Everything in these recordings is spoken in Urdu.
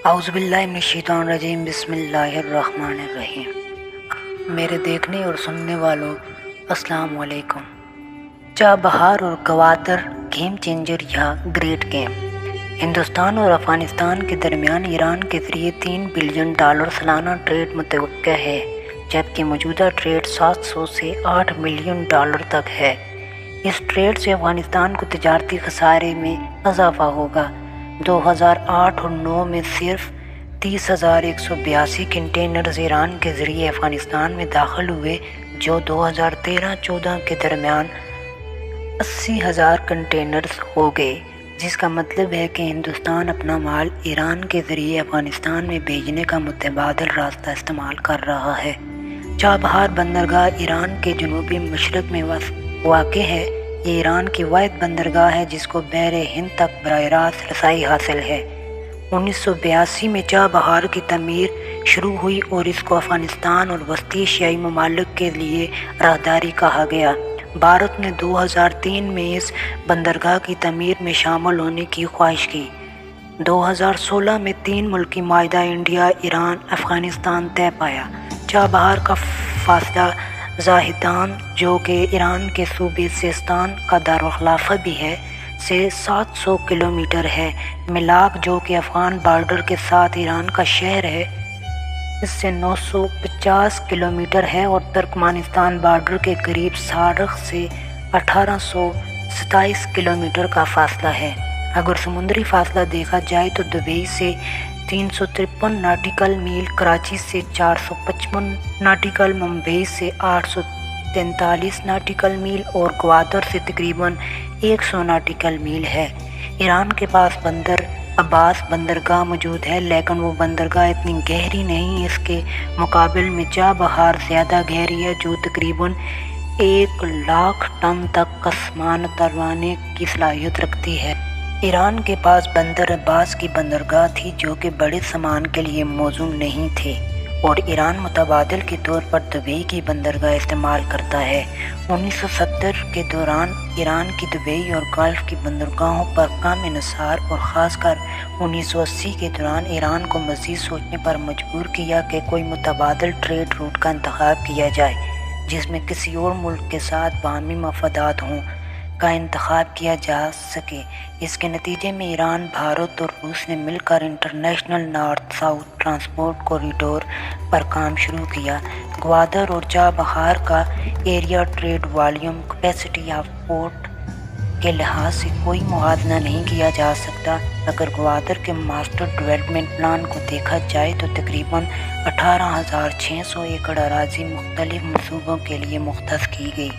اعوذ باللہ من الشیطان الرجیم، بسم اللہ الرحمن الرحیم۔ میرے دیکھنے اور سننے والوں السلام علیکم۔ چابہار اور گوادر گیم چینجر یا گریٹ گیم۔ ہندوستان اور افغانستان کے درمیان ایران کے ذریعے $3 بلین سالانہ ٹریڈ متوقع ہے، جبکہ موجودہ ٹریڈ $700 سے $8 ملین تک ہے۔ اس ٹریڈ سے افغانستان کو تجارتی خسارے میں اضافہ ہوگا۔ 2008 اور 2009 میں صرف 30,182 کنٹینرز ایران کے ذریعے افغانستان میں داخل ہوئے، جو 2013-14 کے درمیان 80,000 کنٹینرز ہو گئے، جس کا مطلب ہے کہ ہندوستان اپنا مال ایران کے ذریعے افغانستان میں بھیجنے کا متبادل راستہ استعمال کر رہا ہے۔ چابہار بندرگاہ ایران کے جنوبی مشرق میں واقع ہے۔ یہ ایران کی واحد بندرگاہ ہے جس کو بحر ہند تک براہ راست رسائی حاصل ہے۔ 1982 میں چابہار کی تعمیر شروع ہوئی اور اس کو افغانستان اور وسطی ایشیائی ممالک کے لیے راہداری کہا گیا۔ بھارت نے 2003 میں اس بندرگاہ کی تعمیر میں شامل ہونے کی خواہش کی۔ 2016 میں 3 ملکی معاہدہ انڈیا، ایران، افغانستان طے پایا۔ چابہار کا فاصلہ زاہدان، جو کہ ایران کے صوبے سیستان کا دارالخلافہ بھی ہے، سے 700 کلومیٹر ہے۔ ملاک، جو کہ افغان بارڈر کے ساتھ ایران کا شہر ہے، اس سے 950 کلومیٹر ہے اور ترکمانستان بارڈر کے قریب سارخ سے 1827 کلومیٹر کا فاصلہ ہے۔ اگر سمندری فاصلہ دیکھا جائے تو دبئی سے 353 ناٹیکل میل، کراچی سے 455 ناٹیکل، ممبئی سے 843 ناٹیکل میل اور گوادر سے تقریباً 100 ناٹیکل میل ہے۔ ایران کے پاس بندر عباس بندرگاہ موجود ہے، لیکن وہ بندرگاہ اتنی گہری نہیں۔ اس کے مقابل میں چابہار زیادہ گہری ہے، جو تقریباً 1,00,000 ٹن تک کا سامان اتارنے کی صلاحیت رکھتی ہے۔ ایران کے پاس بندر عباس کی بندرگاہ تھی، جو کہ بڑے سامان کے لیے موزوں نہیں تھی، اور ایران متبادل کے طور پر دبئی کی بندرگاہ استعمال کرتا ہے۔ 1970 کے دوران ایران کی دبئی اور گلف کی بندرگاہوں پر کم انحصار اور خاص کر 1980 کے دوران ایران کو مزید سوچنے پر مجبور کیا کہ کوئی متبادل ٹریڈ روٹ کا انتخاب کیا جائے جس میں کسی اور ملک کے ساتھ باہمی مفادات ہوں کا انتخاب کیا جا سکے۔ اس کے نتیجے میں ایران، بھارت اور روس نے مل کر international north south transport corridor پر کام شروع کیا۔ گوادر اور چابہار کا area, trade volume, capacity of port کے لحاظ سے کوئی موازنہ نہیں کیا جا سکتا۔ اگر گوادر کے ماسٹر ڈیولپمنٹ پلان کو دیکھا جائے تو تقریباً 18,600 ایکڑ اراضی مختلف منصوبوں کے لیے مختص کی گئی،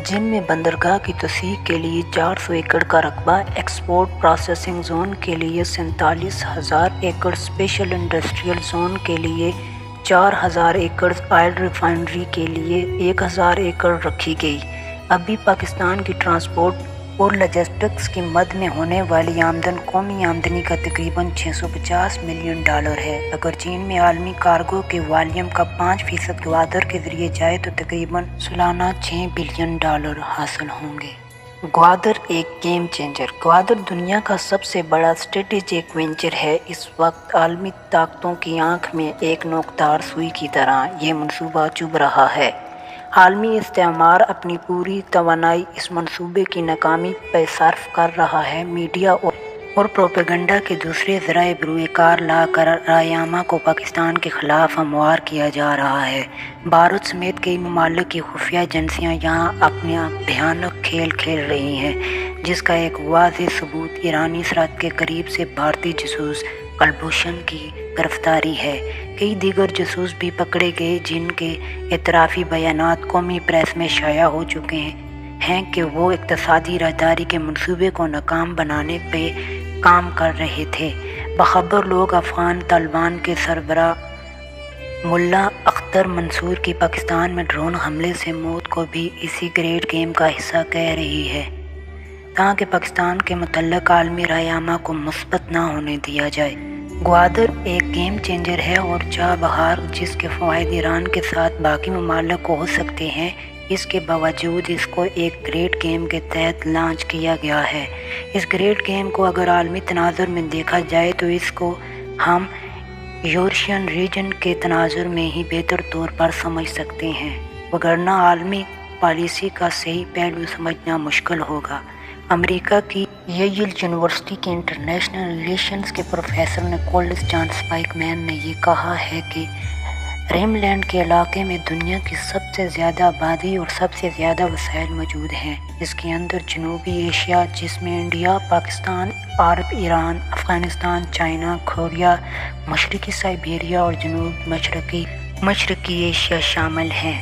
جن میں بندرگاہ کی توسیع کے لیے 400 ایکڑ کا رقبہ، ایکسپورٹ پروسیسنگ زون کے لیے 47,000 ایکڑ، اسپیشل انڈسٹریل زون کے لیے 4,000 ایکڑ، آئل ریفائنری کے لیے 1,000 ایکڑ رکھی گئی۔ ابھی پاکستان کی ٹرانسپورٹ اور لاجسٹکس کی مد میں ہونے والی آمدن قومی آمدنی کا تقریباً $650 ملین ہے۔ اگر چین میں عالمی کارگو کے والیوم کا 5% گوادر کے ذریعے جائے تو تقریباً سالانہ $6 بلین حاصل ہوں گے۔ گوادر ایک گیم چینجر۔ گوادر دنیا کا سب سے بڑا اسٹریٹجک وینچر ہے۔ اس وقت عالمی طاقتوں کی آنکھ میں ایک نوکدار سوئی کی طرح یہ منصوبہ چبھ رہا ہے۔ عالمی استعمار اپنی پوری توانائی اس منصوبے کی ناکامی پہ صرف کر رہا ہے۔ میڈیا اور پروپیگنڈا کے دوسرے ذرائع بروئے کار لا کر رائے کو پاکستان کے خلاف ہموار کیا جا رہا ہے۔ بھارت سمیت کئی ممالک کی خفیہ ایجنسیاں یہاں اپنا بھیانک کھیل کھیل رہی ہیں، جس کا ایک واضح ثبوت ایرانی سرحد کے قریب سے بھارتی جاسوس کلبھوشن کی گرفتاری ہے۔ کئی دیگر جاسوس بھی پکڑے گئے، جن کے اعترافی بیانات قومی پریس میں شائع ہو چکے ہیں کہ وہ اقتصادی راہداری کے منصوبے کو ناکام بنانے پہ کام کر رہے تھے۔ باخبر لوگ افغان طالبان کے سربراہ ملا اختر منصور کی پاکستان میں ڈرون حملے سے موت کو بھی اسی گریٹ گیم کا حصہ کہہ رہی ہے، تاکہ پاکستان کے متعلق عالمی رائے کو مثبت نہ ہونے دیا جائے۔ گوادر ایک گیم چینجر ہے اور چابہار، جس کے فوائد ایران کے ساتھ باقی ممالک کو ہو سکتے ہیں، اس کے باوجود اس کو ایک گریٹ گیم کے تحت لانچ کیا گیا ہے۔ اس گریٹ گیم کو اگر عالمی تناظر میں دیکھا جائے تو اس کو ہم یورشین ریجن کے تناظر میں ہی بہتر طور پر سمجھ سکتے ہیں، وگرنہ عالمی پالیسی کا صحیح پہلو سمجھنا مشکل ہوگا۔ امریکہ کی ییل یونیورسٹی کے انٹرنیشنل ریلیشنز کے پروفیسر نکولس جان اسپائک مین نے یہ کہا ہے کہ ریم لینڈ کے علاقے میں دنیا کی سب سے زیادہ آبادی اور سب سے زیادہ وسائل موجود ہیں۔ اس کے اندر جنوبی ایشیا، جس میں انڈیا، پاکستان، عرب، ایران، افغانستان، چائنا، کوریا، مشرقی سائبیریا اور جنوب مشرقی ایشیا شامل ہیں۔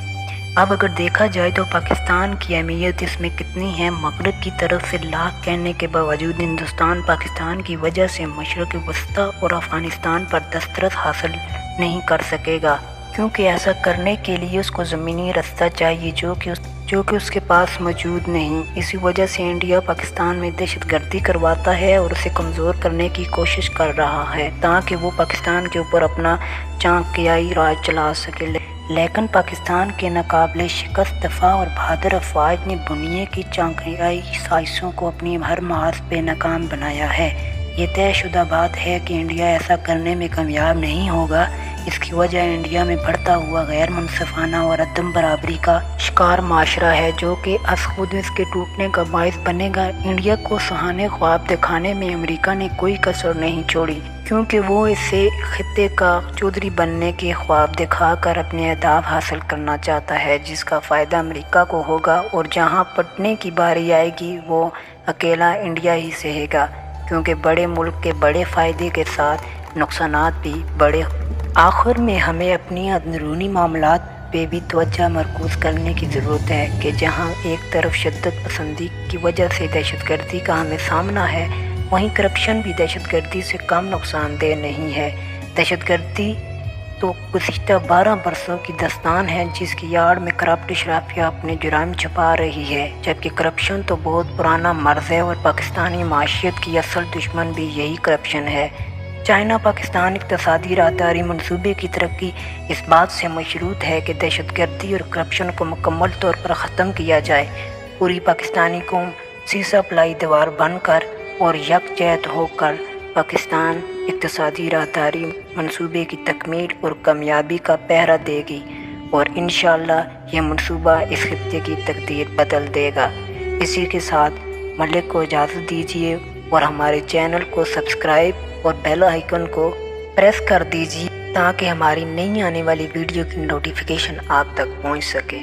اب اگر دیکھا جائے تو پاکستان کی اہمیت اس میں کتنی ہے؟ مغرب کی طرف سے لاکھ کہنے کے باوجود ہندوستان پاکستان کی وجہ سے مشرق وسطیٰ اور افغانستان پر دسترس حاصل نہیں کر سکے گا، کیونکہ ایسا کرنے کے لیے اس کو زمینی رستہ چاہیے جو کہ اس کے پاس موجود نہیں۔ اسی وجہ سے انڈیا پاکستان میں دہشت گردی کرواتا ہے اور اسے کمزور کرنے کی کوشش کر رہا ہے تاکہ وہ پاکستان کے اوپر اپنا چانکیائی راج چلا سکے، لیکن پاکستان کے ناقابل شکست دفاع اور بہادر افواج نے بنیے کی چانکیائی سازشوں کو اپنی ہر محاذ پہ ناکام بنایا ہے۔ یہ طے شدہ بات ہے کہ انڈیا ایسا کرنے میں کامیاب نہیں ہوگا۔ اس کی وجہ انڈیا میں بڑھتا ہوا غیر منصفانہ اور عدم برابری کا شکار معاشرہ ہے، جو کہ از خود اس کے ٹوٹنے کا باعث بنے گا۔ انڈیا کو سہانے خواب دکھانے میں امریکہ نے کوئی کسر نہیں چھوڑی، کیونکہ وہ اسے خطے کا چودھری بننے کے خواب دکھا کر اپنے اہداف حاصل کرنا چاہتا ہے، جس کا فائدہ امریکہ کو ہوگا، اور جہاں پٹنے کی باری آئے گی وہ اکیلا انڈیا ہی سہے گا، کیونکہ بڑے ملک کے بڑے فائدے کے ساتھ نقصانات بھی بڑے۔ آخر میں ہمیں اپنی اندرونی معاملات پہ بھی توجہ مرکوز کرنے کی ضرورت ہے کہ جہاں ایک طرف شدت پسندی کی وجہ سے دہشت گردی کا ہمیں سامنا ہے، وہیں کرپشن بھی دہشت گردی سے کم نقصان دہ نہیں ہے۔ دہشت گردی تو گزشتہ 12 برسوں کی داستان ہے جس کی آڑ میں کرپٹ اشرافیہ اپنے جرائم چھپا رہی ہے، جبکہ کرپشن تو بہت پرانا مرض ہے اور پاکستانی معیشت کی اصل دشمن بھی یہی کرپشن ہے۔ چائنا پاکستان اقتصادی راہداری منصوبے کی ترقی اس بات سے مشروط ہے کہ دہشت گردی اور کرپشن کو مکمل طور پر ختم کیا جائے۔ پوری پاکستانی قوم سیسہ پلائی دیوار بن کر اور یکجہت ہو کر پاکستان اقتصادی راہداری منصوبے کی تکمیل اور کامیابی کا پہرا دے گی، اور انشاءاللہ یہ منصوبہ اس خطے کی تقدیر بدل دے گا۔ اسی کے ساتھ ملک کو اجازت دیجیے اور ہمارے چینل کو سبسکرائب اور بیل آئیکن کو پریس کر دیجیے تاکہ ہماری نئی آنے والی ویڈیو کی نوٹیفیکیشن آپ تک پہنچ سکے۔